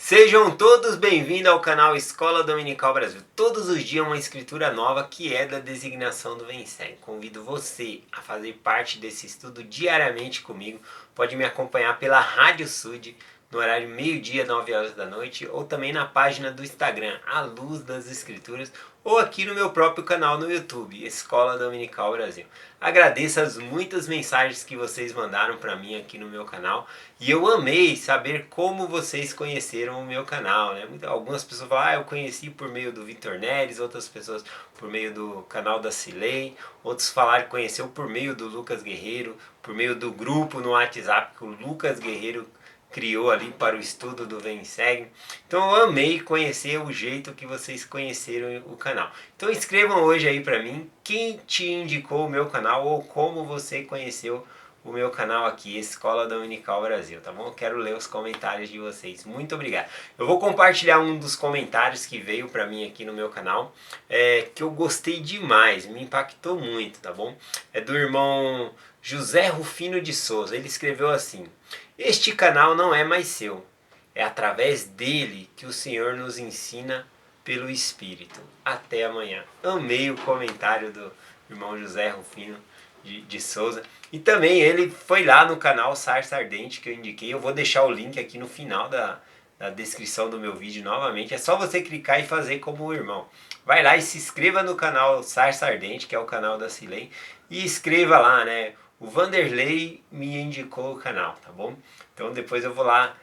Sejam todos bem-vindos ao canal Escola Dominical Brasil. Todos os dias uma escritura nova que é da designação do Venceg. Convido você a fazer parte desse estudo diariamente comigo. Pode me acompanhar pela Rádio Sud, no horário meio-dia, 9 horas da noite, ou também na página do Instagram, A Luz das Escrituras, ou aqui no meu próprio canal no YouTube, Escola Dominical Brasil. Agradeço as muitas mensagens que vocês mandaram para mim aqui no meu canal, e eu amei saber como vocês conheceram o meu canal, né? Algumas pessoas falam, eu conheci por meio do Vitor Neres, outras pessoas por meio do canal da Cilei, outros falaram que conheceu por meio do Lucas Guerreiro, por meio do grupo no WhatsApp que o Lucas Guerreiro criou ali para o estudo do Venceg. Então eu amei conhecer o jeito que vocês conheceram o canal. Então escrevam hoje aí para mim quem te indicou o meu canal ou como você conheceu o meu canal aqui, Escola Dominical Brasil, tá bom? Eu quero ler os comentários de vocês. Muito obrigado. Eu vou compartilhar um dos comentários que veio para mim aqui no meu canal, que eu gostei demais, me impactou muito, tá bom? É do irmão José Rufino de Souza. Ele escreveu assim: este canal não é mais seu, é através dele que o Senhor nos ensina pelo Espírito. Até amanhã. Amei o comentário do irmão José Rufino de Souza. E também ele foi lá no canal Sarça Ardente que eu indiquei. Eu vou deixar o link aqui no final da descrição do meu vídeo novamente. É só você clicar e fazer como o irmão. Vai lá e se inscreva no canal Sarça Ardente, que é o canal da Cilei, e escreva lá, né? O Vanderlei me indicou o canal, tá bom? Então depois eu vou lá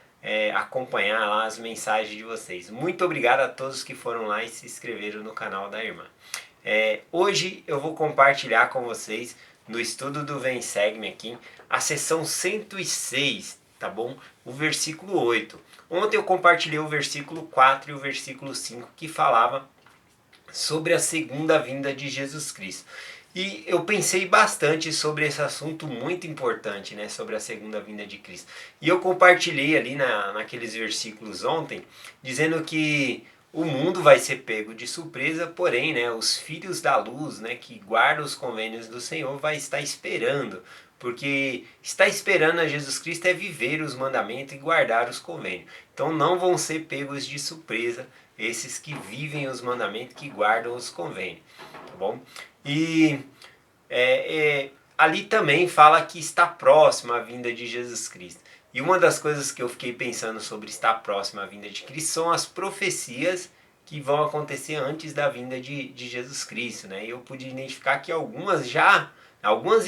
acompanhar lá as mensagens de vocês. Muito obrigado a todos que foram lá e se inscreveram no canal da irmã. Hoje eu vou compartilhar com vocês, no estudo do Venceg-me aqui, a sessão 106, tá bom? O versículo 8. Ontem eu compartilhei o versículo 4 e o versículo 5 que falava sobre a segunda vinda de Jesus Cristo. E eu pensei bastante sobre esse assunto muito importante, né, sobre a segunda vinda de Cristo. E eu compartilhei ali naqueles versículos ontem, dizendo que o mundo vai ser pego de surpresa, porém, né, os filhos da luz, né, que guardam os convênios do Senhor, vai estar esperando. Porque estar esperando a Jesus Cristo é viver os mandamentos e guardar os convênios. Então não vão ser pegos de surpresa esses que vivem os mandamentos, que guardam os convênios. Tá bom? E ali também fala que está próxima a vinda de Jesus Cristo. E uma das coisas que eu fiquei pensando sobre estar próxima à vinda de Cristo são as profecias que vão acontecer antes da vinda de Jesus Cristo, né? E eu pude identificar que algumas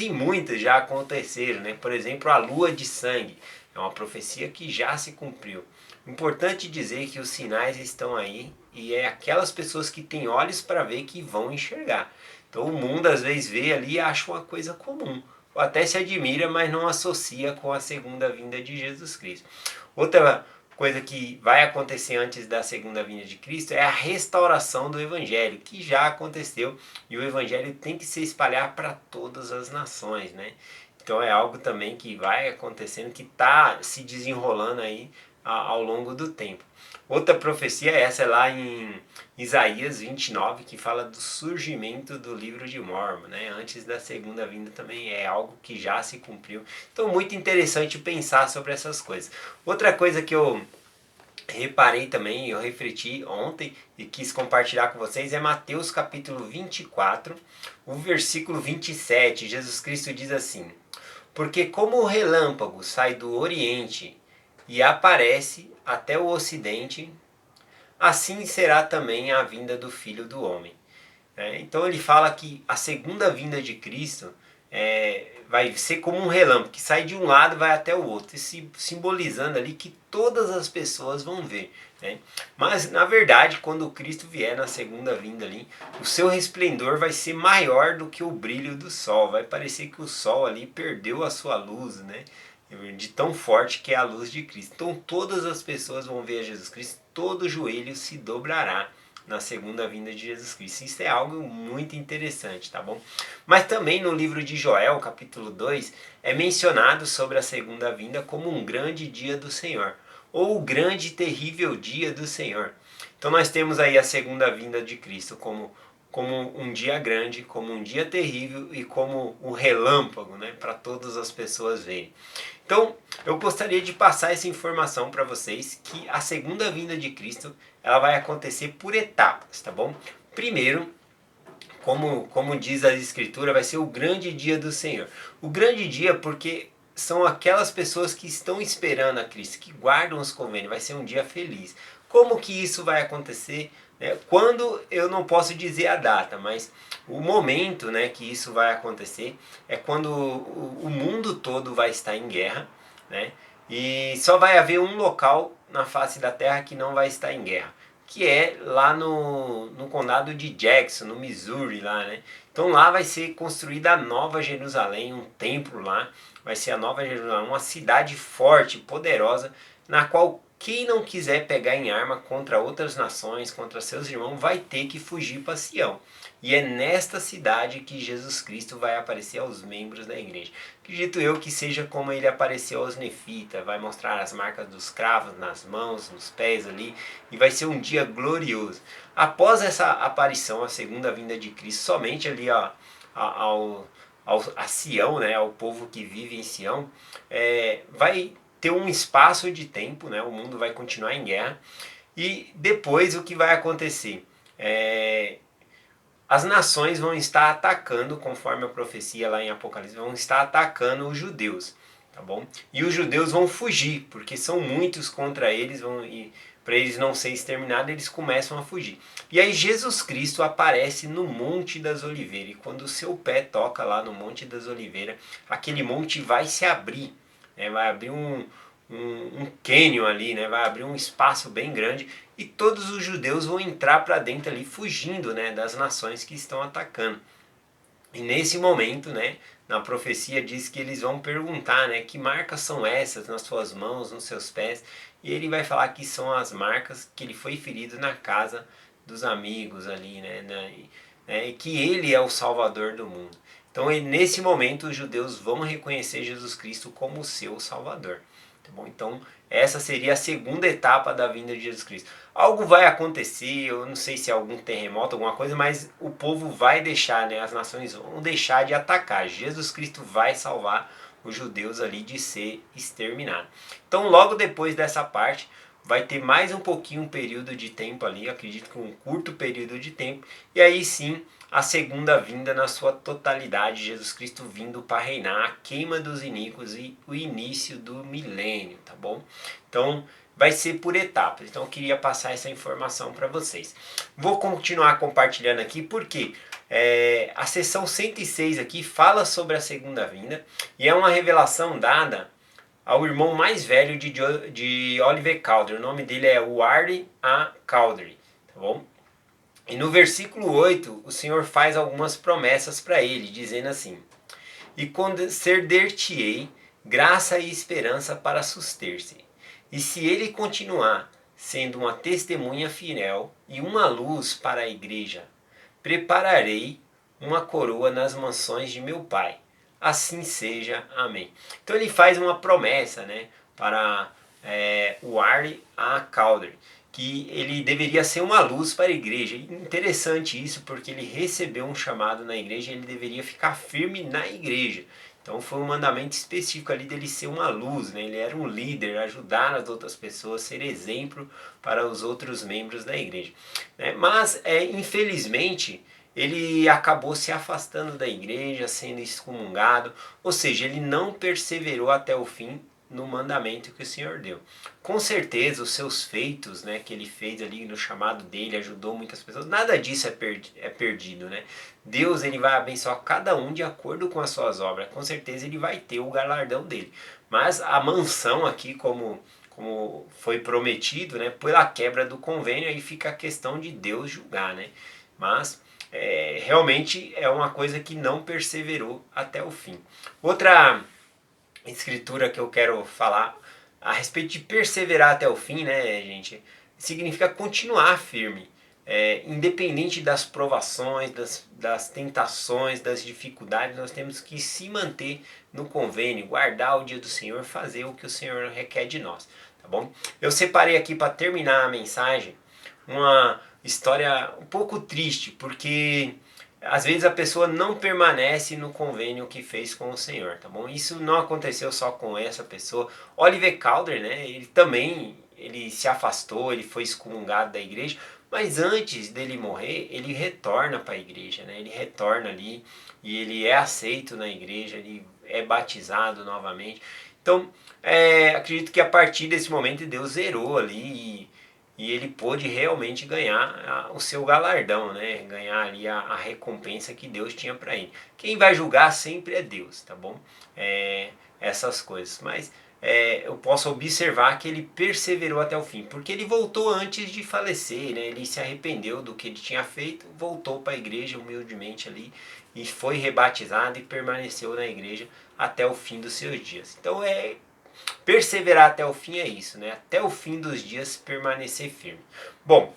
e muitas já aconteceram, né? Por exemplo, a lua de sangue é uma profecia que já se cumpriu. Importante dizer que os sinais estão aí e é aquelas pessoas que têm olhos para ver que vão enxergar. Então o mundo às vezes vê ali e acha uma coisa comum, ou até se admira, mas não associa com a segunda vinda de Jesus Cristo. Outra coisa que vai acontecer antes da segunda vinda de Cristo é a restauração do Evangelho, que já aconteceu, e o Evangelho tem que se espalhar para todas as nações, né? Então é algo também que vai acontecendo, que está se desenrolando aí ao longo do tempo. Outra profecia, essa é lá em Isaías 29, que fala do surgimento do livro de Mórmon, né? Antes da segunda vinda também é algo que já se cumpriu. Então muito interessante pensar sobre essas coisas. Outra coisa que eu reparei também, eu refleti ontem e quis compartilhar com vocês, é Mateus capítulo 24, o versículo 27. Jesus Cristo diz assim: porque como o relâmpago sai do oriente e aparece até o ocidente, assim será também a vinda do Filho do Homem. Então ele fala que a segunda vinda de Cristo vai ser como um relâmpago, que sai de um lado e vai até o outro, simbolizando ali que todas as pessoas vão ver. Né? Mas na verdade, quando Cristo vier na segunda vinda ali, o seu resplendor vai ser maior do que o brilho do sol. Vai parecer que o sol ali perdeu a sua luz, né? De tão forte que é a luz de Cristo. Então todas as pessoas vão ver a Jesus Cristo, todo joelho se dobrará na segunda vinda de Jesus Cristo. Isso é algo muito interessante, tá bom? Mas também no livro de Joel, capítulo 2, é mencionado sobre a segunda vinda como um grande dia do Senhor, ou o grande e terrível dia do Senhor. Então nós temos aí a segunda vinda de Cristo como como um dia grande, como um dia terrível e como um relâmpago, né, para todas as pessoas verem. Então, eu gostaria de passar essa informação para vocês que a segunda vinda de Cristo, ela vai acontecer por etapas, tá bom? Primeiro, como diz a Escritura, vai ser o grande dia do Senhor. O grande dia porque são aquelas pessoas que estão esperando a Cristo, que guardam os convênios, vai ser um dia feliz. Como que isso vai acontecer? Quando eu não posso dizer a data, mas o momento, né, que isso vai acontecer é quando o mundo todo vai estar em guerra, né, e só vai haver um local na face da terra que não vai estar em guerra, que é lá no condado de Jackson, no Missouri, lá, né? Então lá vai ser construída a Nova Jerusalém, um templo lá, vai ser a Nova Jerusalém, uma cidade forte, poderosa, na qual quem não quiser pegar em arma contra outras nações, contra seus irmãos, vai ter que fugir para Sião. E é nesta cidade que Jesus Cristo vai aparecer aos membros da igreja. Acredito eu que seja como ele apareceu aos nefitas, vai mostrar as marcas dos cravos nas mãos, nos pés ali, e vai ser um dia glorioso. Após essa aparição, a segunda vinda de Cristo, somente ali a Sião, né, ao povo que vive em Sião, vai ter um espaço de tempo, né, o mundo vai continuar em guerra, e depois o que vai acontecer? As nações vão estar atacando, conforme a profecia lá em Apocalipse, vão estar atacando os judeus, tá bom? E os judeus vão fugir, porque são muitos contra eles, e para eles não serem exterminados, eles começam a fugir. E aí Jesus Cristo aparece no Monte das Oliveiras, e quando o seu pé toca lá no Monte das Oliveiras, aquele monte vai se abrir, né? Vai abrir um cânion ali, né? Vai abrir um espaço bem grande e todos os judeus vão entrar para dentro ali, fugindo, né, das nações que estão atacando. E nesse momento, né, na profecia diz que eles vão perguntar, né, que marcas são essas nas suas mãos, nos seus pés, e ele vai falar que são as marcas que ele foi ferido na casa dos amigos ali, e que ele é o Salvador do mundo. Então, nesse momento, os judeus vão reconhecer Jesus Cristo como o seu Salvador. Tá bom? Então, essa seria a segunda etapa da vinda de Jesus Cristo. Algo vai acontecer, eu não sei se é algum terremoto, alguma coisa, mas o povo vai deixar, né, as nações vão deixar de atacar. Jesus Cristo vai salvar os judeus ali de ser exterminado. Então, logo depois dessa parte, vai ter mais um pouquinho, um período de tempo ali, acredito que um curto período de tempo, e aí sim a segunda vinda na sua totalidade, Jesus Cristo vindo para reinar, a queima dos iníquos e o início do milênio, tá bom? Então vai ser por etapas, então eu queria passar essa informação para vocês. Vou continuar compartilhando aqui porque a seção 106 aqui fala sobre a segunda vinda e é uma revelação dada ao irmão mais velho de Oliver Cowdery. O nome dele é Ward A. Cowdery, tá bom? E no versículo 8, o Senhor faz algumas promessas para ele, dizendo assim: E conceder-te-ei graça e esperança para suster-se. E se ele continuar sendo uma testemunha fiel e uma luz para a igreja, prepararei uma coroa nas mansões de meu pai. Assim seja. Amém. Então ele faz uma promessa, né, para o Ward A. Cowdery, que ele deveria ser uma luz para a igreja. Interessante isso, porque ele recebeu um chamado na igreja e ele deveria ficar firme na igreja. Então foi um mandamento específico ali dele ser uma luz, né? Ele era um líder, ajudar as outras pessoas, ser exemplo para os outros membros da igreja, né? Mas infelizmente ele acabou se afastando da igreja, sendo excomungado, ou seja, ele não perseverou até o fim no mandamento que o Senhor deu. Com certeza os seus feitos, né, que ele fez ali no chamado dele, ajudou muitas pessoas, nada disso é perdido, né? Deus ele vai abençoar cada um de acordo com as suas obras, com certeza ele vai ter o galardão dele. Mas a mansão aqui, como foi prometido, né, pela quebra do convênio, aí fica a questão de Deus julgar, né? Mas realmente é uma coisa que não perseverou até o fim. Outra escritura que eu quero falar a respeito de perseverar até o fim, né, gente, significa continuar firme, independente das provações, das tentações, das dificuldades, nós temos que se manter no convênio, guardar o dia do Senhor, fazer o que o Senhor requer de nós, tá bom? Eu separei aqui para terminar a mensagem história um pouco triste, porque às vezes a pessoa não permanece no convênio que fez com o Senhor, tá bom? Isso não aconteceu só com essa pessoa. Oliver Calder, né? Ele também ele se afastou, ele foi excomungado da igreja, mas antes dele morrer, ele retorna para a igreja, né? Ele retorna ali e ele é aceito na igreja, ele é batizado novamente. Então, acredito que a partir desse momento Deus zerou ali e ele pôde realmente ganhar o seu galardão, né? Ganhar ali a recompensa que Deus tinha para ele. Quem vai julgar sempre é Deus, tá bom? Essas coisas. Mas eu posso observar que ele perseverou até o fim, porque ele voltou antes de falecer, né? Ele se arrependeu do que ele tinha feito, voltou para a igreja humildemente ali e foi rebatizado e permaneceu na igreja até o fim dos seus dias. Então perseverar até o fim é isso, né? Até o fim dos dias permanecer firme. Bom,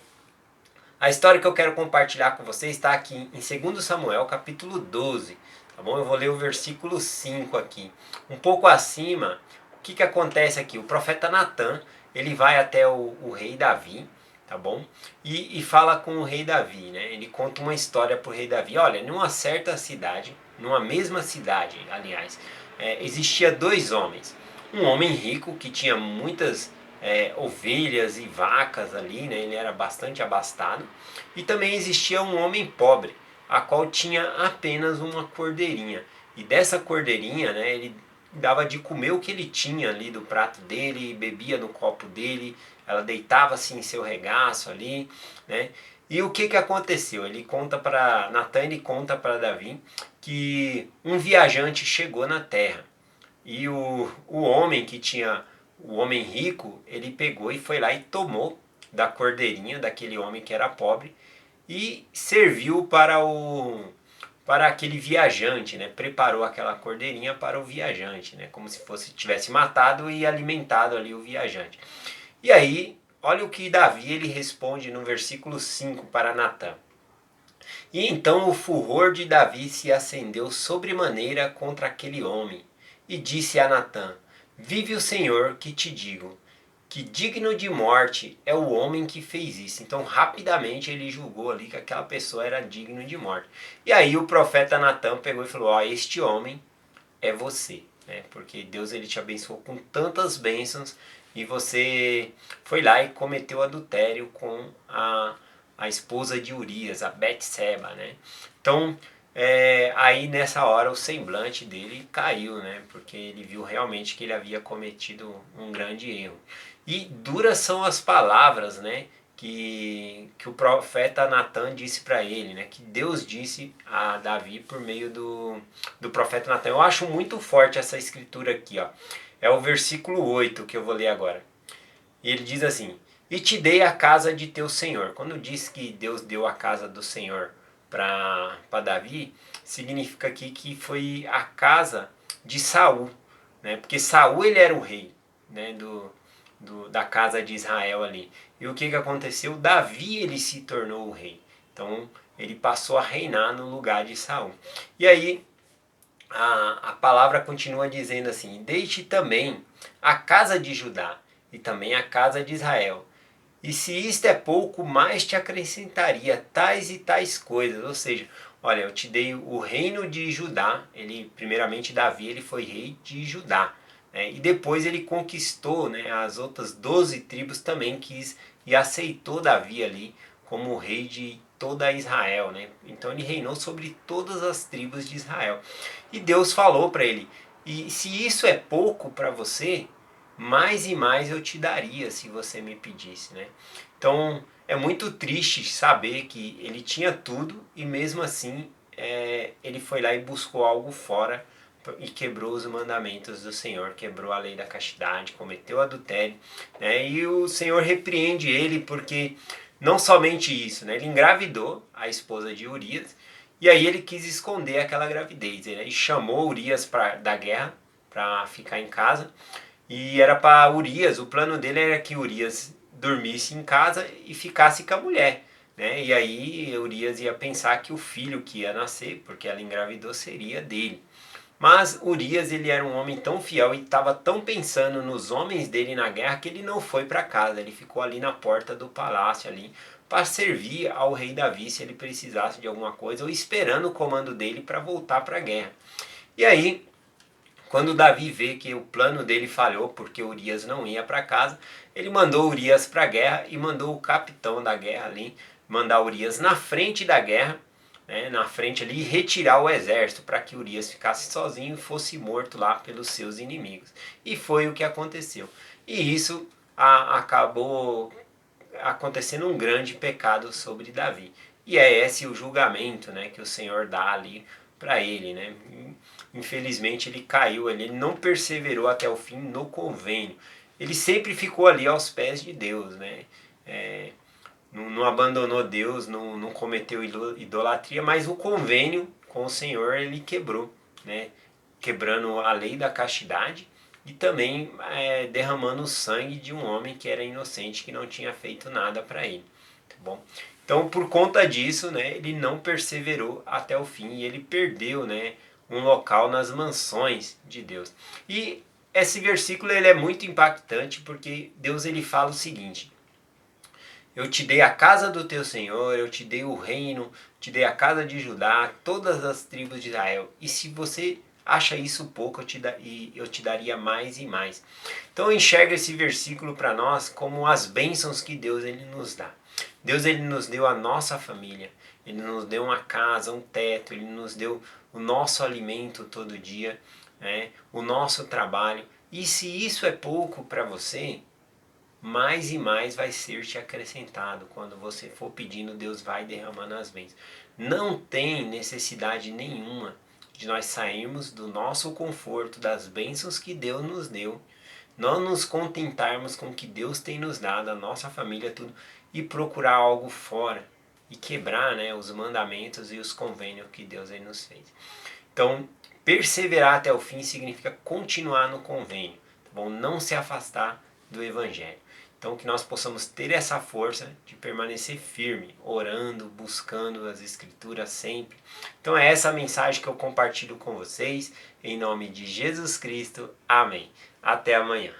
a história que eu quero compartilhar com vocês está aqui em 2 Samuel, capítulo 12. Tá bom? Eu vou ler o versículo 5 aqui. Um pouco acima, o que acontece aqui? O profeta Natan, ele vai até o rei Davi, tá bom? E fala com o rei Davi, né? Ele conta uma história para o rei Davi. Olha, numa certa cidade, numa mesma cidade, aliás, existia dois homens. Um homem rico que tinha muitas ovelhas e vacas ali, né? Ele era bastante abastado. E também existia um homem pobre, a qual tinha apenas uma cordeirinha. E dessa cordeirinha, né, ele dava de comer o que ele tinha ali do prato dele, bebia no copo dele, ela deitava-se em seu regaço ali, né? E o que aconteceu? Ele conta para Natan, ele conta para Davi que um viajante chegou na terra e o homem que tinha, o homem rico, ele pegou e foi lá e tomou da cordeirinha daquele homem que era pobre e serviu para aquele viajante, né? Preparou aquela cordeirinha para o viajante, né? Como se fosse tivesse matado e alimentado ali o viajante. E aí, olha o que Davi ele responde no versículo 5 para Natã. E então o furor de Davi se acendeu sobremaneira contra aquele homem, e disse a Natã: Vive o Senhor que te digo, que digno de morte é o homem que fez isso. Então rapidamente ele julgou ali que aquela pessoa era digno de morte. E aí o profeta Natã pegou e falou: Ó, este homem é você, né? Porque Deus ele te abençoou com tantas bênçãos e você foi lá e cometeu adultério com a esposa de Urias, a Betseba, né? Então, aí nessa hora o semblante dele caiu, né? Porque ele viu realmente que ele havia cometido um grande erro. E duras são as palavras, né? Que o profeta Natan disse para ele, né? Que Deus disse a Davi por meio do profeta Natan. Eu acho muito forte essa escritura aqui, ó. É o versículo 8 que eu vou ler agora. E ele diz assim: E te dei a casa de teu senhor. Quando diz que Deus deu a casa do Senhor para Davi, significa aqui que foi a casa de Saul, né? Porque Saul ele era o rei, né? Da casa de Israel ali. E o que aconteceu? Davi ele se tornou o rei. Então ele passou a reinar no lugar de Saul. E aí a palavra continua dizendo assim: Deixe também a casa de Judá e também a casa de Israel. E se isto é pouco, mais te acrescentaria tais e tais coisas. Ou seja, olha, eu te dei o reino de Judá. Ele, primeiramente, Davi, ele foi rei de Judá. Né? E depois ele conquistou, né, as outras 12 tribos também quis e aceitou Davi ali como rei de toda Israel. Né? Então ele reinou sobre todas as tribos de Israel. E Deus falou para ele: e se isso é pouco para você, mais e mais eu te daria se você me pedisse, né? Então é muito triste saber que ele tinha tudo e mesmo assim ele foi lá e buscou algo fora e quebrou os mandamentos do Senhor, quebrou a lei da castidade, cometeu adultério, né? E o Senhor repreende ele porque não somente isso, né? Ele engravidou a esposa de Urias e aí ele quis esconder aquela gravidez, né? Ele chamou Urias da guerra para ficar em casa e era para Urias, o plano dele era que Urias dormisse em casa e ficasse com a mulher, né? E aí Urias ia pensar que o filho que ia nascer, porque ela engravidou, seria dele. Mas Urias, ele era um homem tão fiel e estava tão pensando nos homens dele na guerra que ele não foi para casa, ele ficou ali na porta do palácio ali para servir ao rei Davi se ele precisasse de alguma coisa ou esperando o comando dele para voltar para a guerra. E aí, quando Davi vê que o plano dele falhou porque Urias não ia para casa, ele mandou Urias para a guerra e mandou o capitão da guerra ali mandar Urias na frente da guerra, né, na frente ali, e retirar o exército para que Urias ficasse sozinho e fosse morto lá pelos seus inimigos. E foi o que aconteceu. E isso acabou acontecendo um grande pecado sobre Davi. E é esse o julgamento, né, que o Senhor dá ali para ele, né? Infelizmente ele caiu ali, ele não perseverou até o fim no convênio. Ele sempre ficou ali aos pés de Deus, né? Não abandonou Deus, não cometeu idolatria, mas o convênio com o Senhor ele quebrou, né? Quebrando a lei da castidade e também derramando o sangue de um homem que era inocente, que não tinha feito nada para ele. Tá bom? Então, por conta disso, né, ele não perseverou até o fim e ele perdeu, né, um local nas mansões de Deus. E esse versículo ele é muito impactante porque Deus ele fala o seguinte: eu te dei a casa do teu Senhor, eu te dei o reino, te dei a casa de Judá, todas as tribos de Israel. E se você acha isso pouco, eu te daria mais e mais. Então enxerga esse versículo para nós como as bênçãos que Deus ele nos dá. Deus ele nos deu a nossa família, ele nos deu uma casa, um teto, ele nos deu o nosso alimento todo dia, né? O nosso trabalho. E se isso é pouco para você, mais e mais vai ser te acrescentado. Quando você for pedindo, Deus vai derramando as bênçãos. Não tem necessidade nenhuma de nós sairmos do nosso conforto, das bênçãos que Deus nos deu, não nos contentarmos com o que Deus tem nos dado, a nossa família, tudo, e procurar algo fora e quebrar, né, os mandamentos e os convênios que Deus aí nos fez. Então, perseverar até o fim significa continuar no convênio, tá bom? Não se afastar do Evangelho. Então, que nós possamos ter essa força de permanecer firme, orando, buscando as Escrituras sempre. Então, é essa a mensagem que eu compartilho com vocês. Em nome de Jesus Cristo. Amém. Até amanhã.